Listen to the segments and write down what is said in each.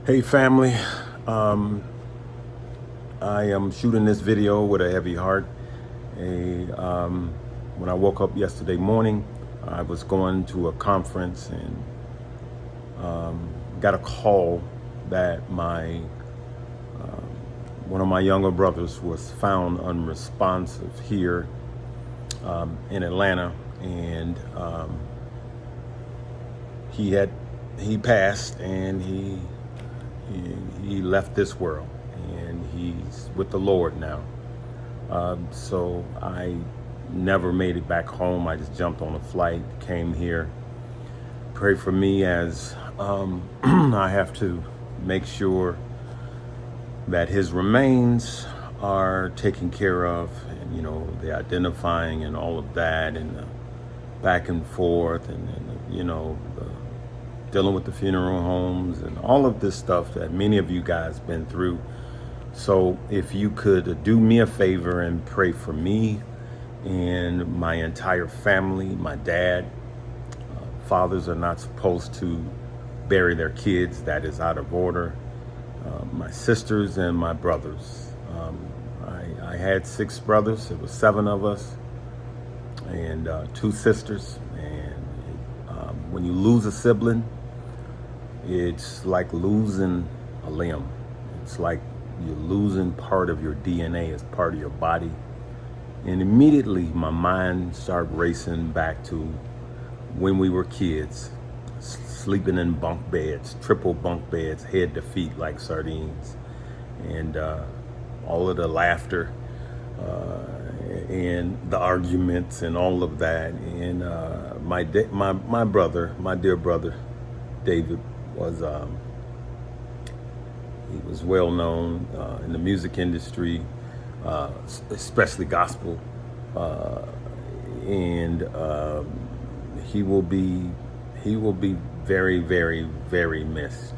Hey family, um, I am shooting this video with a heavy heart. When I woke up yesterday morning, I was going to a conference and got a call that one of my younger brothers was found unresponsive here in Atlanta, and he passed, and he left this world, and he's with the Lord now. So I never made it back home. I just jumped on a flight, came here. Pray for me as I have to make sure that his remains are taken care of, and the identifying and all of that, and the back and forth, and dealing with the funeral homes and all of this stuff that many of you guys been through. So if you could do me a favor and pray for me and my entire family. My dad, fathers are not supposed to bury their kids. That is out of order. My sisters and my brothers. I had 6 brothers. It was 7 of us, and 2 sisters. And when you lose a sibling, it's like losing a limb. It's like you're losing part of your DNA as part of your body. And immediately my mind started racing back to when we were kids, sleeping in bunk beds, triple bunk beds, head to feet like sardines. And all of the laughter and the arguments and all of that. And my dear brother, David, he was well known in the music industry, especially gospel, and he will be very, very, very missed.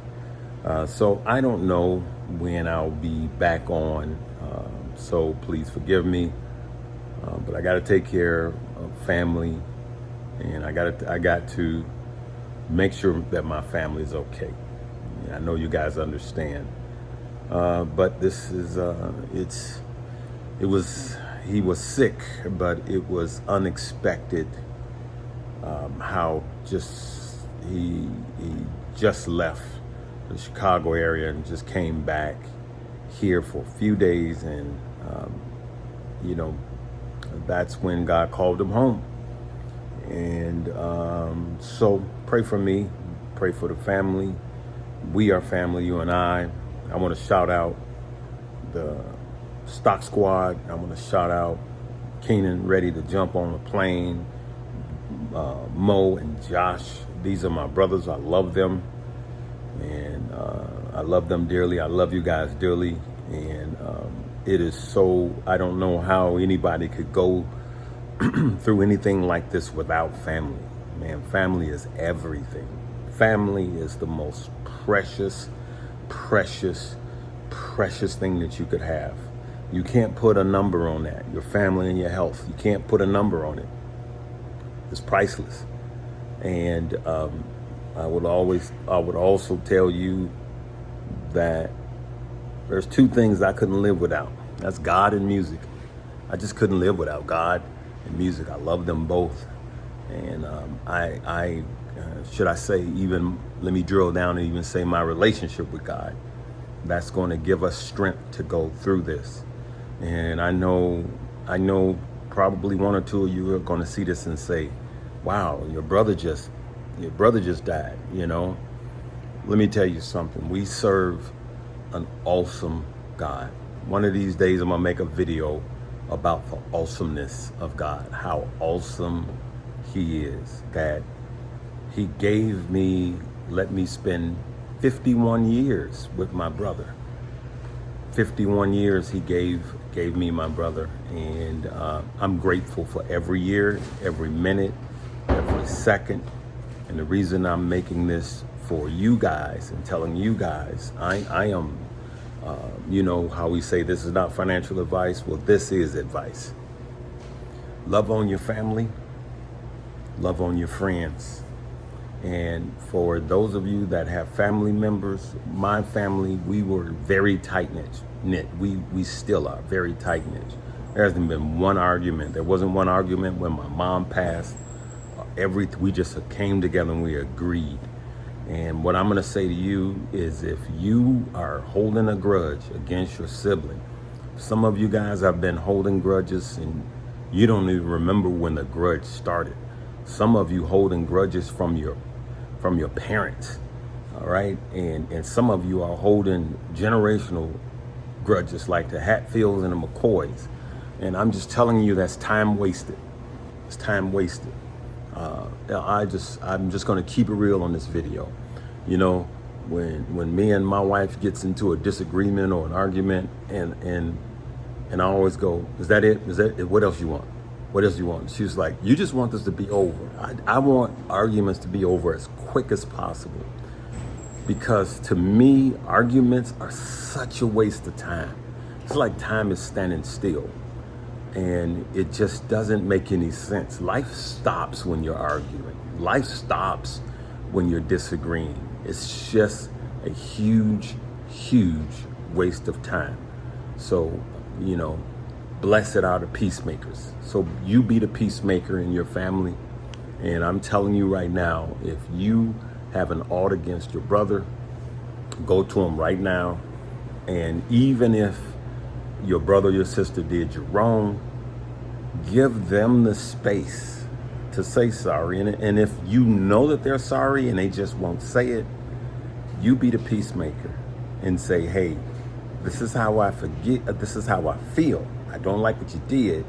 So I don't know when I'll be back on. So please forgive me, but I got to take care of family, and I got to make sure that my family is okay. I know you guys understand, but this is he was sick, but it was unexpected how he just left the Chicago area and just came back here for a few days, and that's when God called him home. And so pray for me, pray for the family. We are family, you and I. I want to shout out the stock squad. I want to shout out Keenan, ready to jump on a plane. Mo and Josh, these are my brothers. I love them, and I love them dearly. I love you guys dearly, and it is so, I don't know how anybody could go through anything like this without family. Man, family is everything. Family is the most precious thing that you could have. You can't put a number on that. Your family and your health, you can't put a number on it. It's priceless. And I would also tell you that there's 2 things I couldn't live without. That's God and music. I just couldn't live without God and music. I love them both. And should I say, even let me drill down and even say my relationship with God, that's going to give us strength to go through this. And I know probably 1 or 2 of you are going to see this and say, wow, your brother just died. Let me tell you something. We serve an awesome God. One of these days I'm going to make a video about the awesomeness of God, how awesome he is, that he let me spend 51 years with my brother. 51 years he gave me my brother, and I'm grateful for every year, every minute, every second. And the reason I'm making this for you guys and telling you guys, I am, how we say this is not financial advice. Well, this is advice. Love on your family, love on your friends, And for those of you that have family members, my family, we were very tight knit. We still are very tight knit. There hasn't been one argument. There wasn't one argument when my mom passed. We just came together and we agreed. And what I'm going to say to you is, if you are holding a grudge against your sibling, some of you guys have been holding grudges and you don't even remember when the grudge started. Some of you holding grudges from your parents, all right? And some of you are holding generational grudges like the Hatfields and the McCoys. And I'm just telling you, that's time wasted. It's time wasted. I'm just going to keep it real on this video. You know, when me and my wife gets into a disagreement or an argument, and I always go, is that it? Is that it? What else you want? What else you want? She's like, you just want this to be over. I want arguments to be over as quick as possible, because to me, arguments are such a waste of time. It's like time is standing still. And it just doesn't make any sense. Life stops when you're arguing. Life stops when you're disagreeing. It's just a huge, huge waste of time. So, you know, blessed are the peacemakers. So you be the peacemaker in your family. And I'm telling you right now, if you have an ought against your brother, go to him right now. And even if your brother or your sister did you wrong, give them the space to say sorry. And if you know that they're sorry and they just won't say it, you be the peacemaker and say, hey, this is how I this is how I feel. I don't like what you did,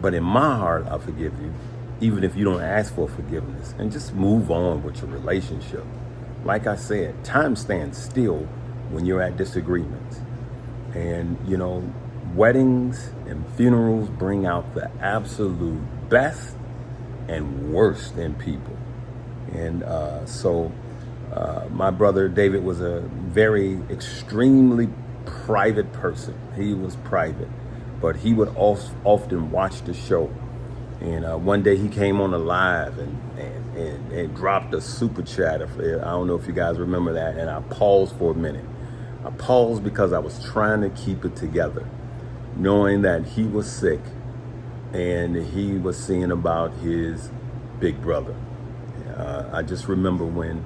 but in my heart, I'll forgive you, even if you don't ask for forgiveness, and just move on with your relationship. Like I said, time stands still when you're at disagreements. And, you know, weddings and funerals bring out the absolute best and worst in people. And so my brother David was a very extremely private person. He was private, but he would often watch the show. And one day he came on a live and dropped a super chat. I don't know if you guys remember that. And I paused for a minute. I paused because I was trying to keep it together, knowing that he was sick and he was seeing about his big brother. I just remember when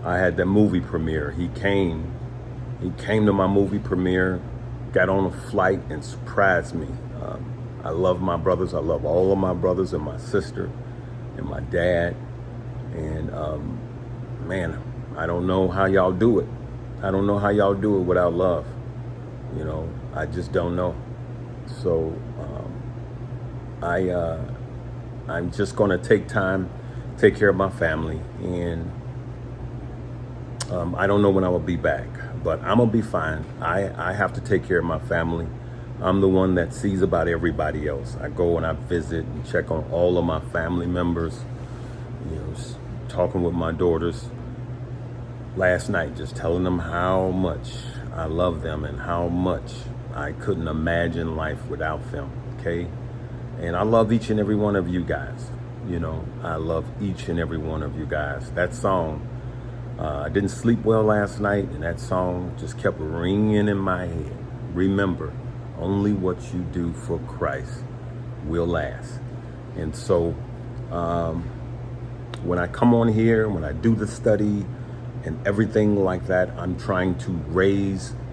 I had that movie premiere, he came to my movie premiere, got on a flight and surprised me. I love my brothers. I love all of my brothers and my sister and my dad. And man, I don't know how y'all do it. I don't know how y'all do it without love. You know, I just don't know. So I'm just going to take time, take care of my family, and I don't know when I will be back, but I'm gonna be fine. I have to take care of my family. I'm the one that sees about everybody else. I go and I visit and check on all of my family members. You know, talking with my daughters last night, just telling them how much I love them and how much I couldn't imagine life without them, okay? And I love each and every one of you guys. You know, I love each and every one of you guys. That song, I didn't sleep well last night, and that song just kept ringing in my head. Remember, only what you do for Christ will last. And so when I come on here, when I do the study and everything like that, I'm trying to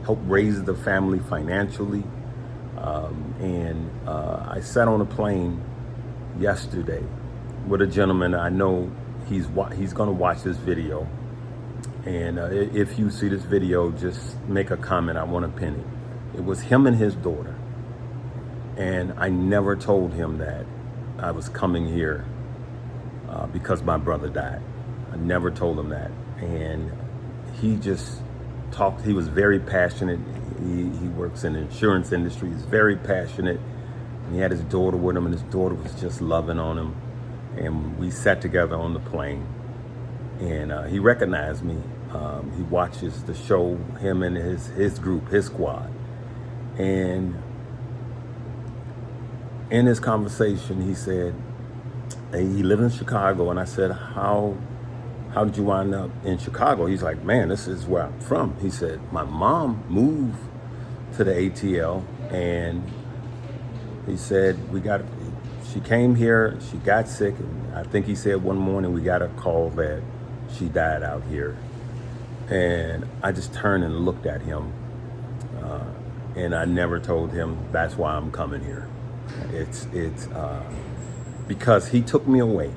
help raise the family financially. I sat on a plane yesterday with a gentleman. I know he's going to watch this video. And if you see this video, just make a comment. I want to pin it. It was him and his daughter. And I never told him that I was coming here because my brother died. I never told him that. And he just talked. He was very passionate. He works in the insurance industry. He's very passionate. And he had his daughter with him, and his daughter was just loving on him. And we sat together on the plane. And he recognized me. He watches the show, him and his group, his squad. And in his conversation, he said, he lived in Chicago. And I said, how how did you wind up in Chicago? He's like, man, this is where I'm from. He said, my mom moved to the ATL, and he said, she came here, she got sick, and I think he said one morning we got a call that she died out here. And I just turned and looked at him, and I never told him that's why I'm coming here. It's because he took me away,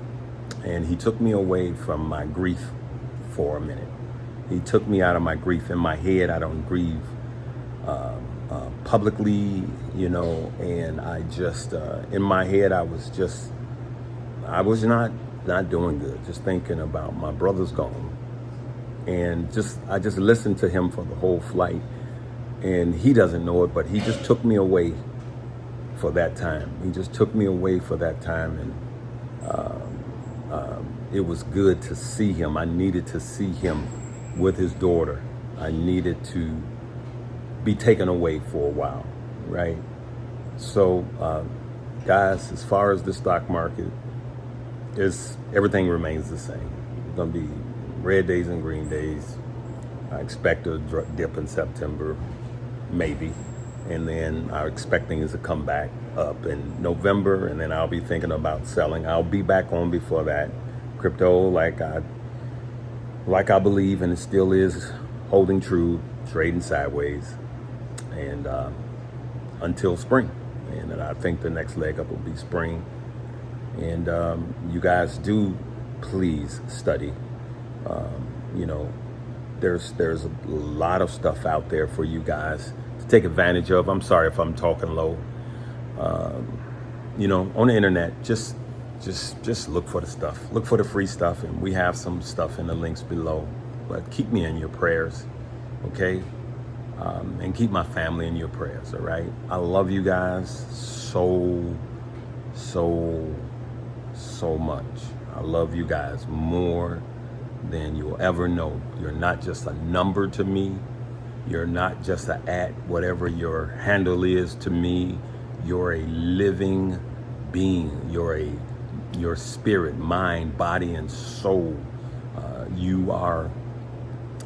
and he took me away from my grief for a minute. He took me out of my grief. In my head, I don't grieve publicly, and I just, in my head, I was not doing good, just thinking about my brother's gone. And I just listened to him for the whole flight, and he doesn't know it, but he just took me away for that time. He just took me away for that time, and it was good to see him. I needed to see him with his daughter. I needed to be taken away for a while, right? So, guys, as far as the stock market, everything remains the same. It's gonna be red days and green days. I expect a dip in September, maybe, and then I'm expecting is to come back up in November, and then I'll be thinking about selling. I'll be back on before that. Crypto, like I believe, and it still is holding true, trading sideways, and until spring. And then I think the next leg up will be spring. And you guys do please study. There's a lot of stuff out there for you guys to take advantage of. I'm sorry if I'm talking low. On the internet, just look for the stuff. Look for the free stuff, and we have some stuff in the links below. But keep me in your prayers, okay? And keep my family in your prayers, all right? I love you guys so much. I love you guys more than you'll ever know. You're not just a number to me. You're not just a whatever your handle is to me. You're a living being. Your spirit, mind, body, and soul. You are,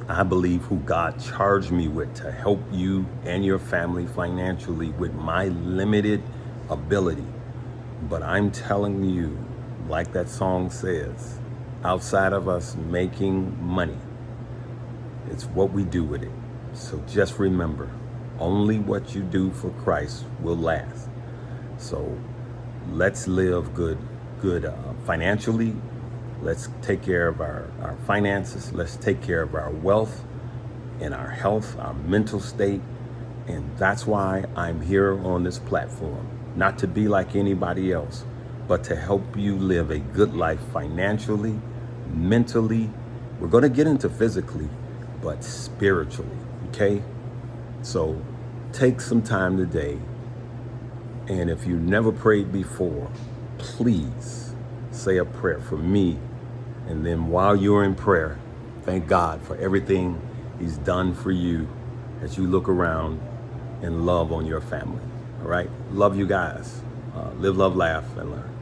I believe, who God charged me with to help you and your family financially with my limited ability. But I'm telling you, like that song says, outside of us making money, it's what we do with it. So just remember, only what you do for Christ will last. So let's live good financially. Let's take care of our finances. Let's take care of our wealth and our health, our mental state. And that's why I'm here on this platform. Not to be like anybody else, but to help you live a good life financially, mentally. We're going to get into physically, but spiritually, okay? So take some time today. And if you never prayed before, please say a prayer for me. And then while you're in prayer, thank God for everything He's done for you as you look around and love on your family. All right? Love you guys. Live, love, laugh, and learn.